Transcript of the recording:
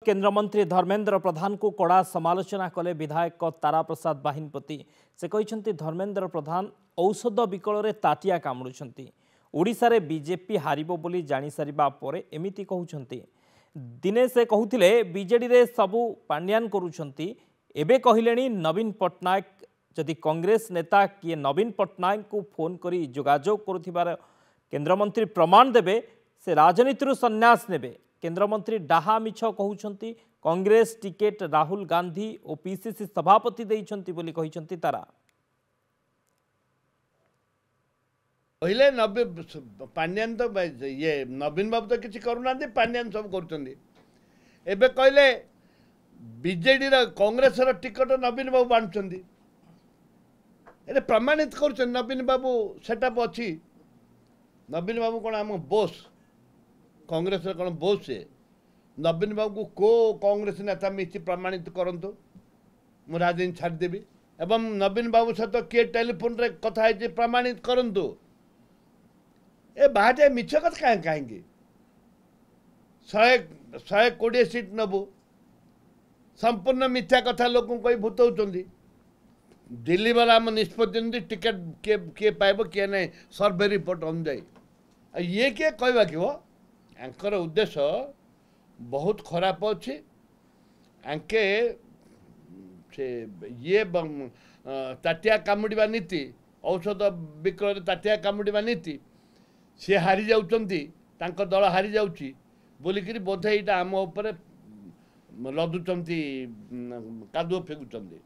केन्द्रमंत्री धर्मेन्द्र प्रधान को कड़ा समालोचना कले विधायक तारा प्रसाद बाहिनपति। से कहते धर्मेन्द्र प्रधान औषध विकल ताटिया कामुड़ुंट। ओडिशा रे बीजेपी हारिबो बोली जानि सारिबा परे एमिति कहउछंती। दिने से कहूथिले बीजेडी रे सबु पांड्यान करूछंती। एबे कहिलेनी नवीन पट्टनायक जदि कांग्रेस नेता किए नवीन पट्टनायक को फोन करी जोगाजोग करुथिबार केन्द्रमंत्री प्रमाण देबे से राजनीति संन्यास नेबे। केन्द्रमंत्री डाहा मिछ कहउछंती। कांग्रेस टिकेट राहुल गांधी और पीसीसी सभापति देइछंती बोली कहिछंती तारा। पहले नवीन पांड्यान तो ये नवीन बाबू तो किसी करूना पांड्यान सब कर कहले बीजेडी कांग्रेस टिकट नवीन बाबू बांधुंट। ये प्रमाणित कर नवीन बाबू सेटअप अच्छी। नवीन बाबू कौन आम बोस कांग्रेस कौन बोस से नवीन बाबू को कांग्रेस नेता मिसी प्रमाणित करंतु मु राजनीति छाड़देवी एवं नवीन बाबू सहित किए टेलीफोन रे कथा है प्रमाणित करंतु। ए बाटे मिछ कथा कहीं 120 सीट नबू संपूर्ण मिथ्या कथा लोक भूतौंट। दिल्ली वाला आम निष्पत्ति टिकेट किए पाइब किए ना सर्वे रिपोर्ट अनुजाई ये किए कहवा कि वो आंकर उद्देश्य बहुत खराब अच्छी। आंके से ये ताटिया कामुड़ा नीति औषध विक्रय ताटिया कामुड़ा नीति सी हारी जाउचंती दल हारी जाउची बोलिकी बोधे यहाँ आम उपर लदुचंती कादुओ फेकुचंती।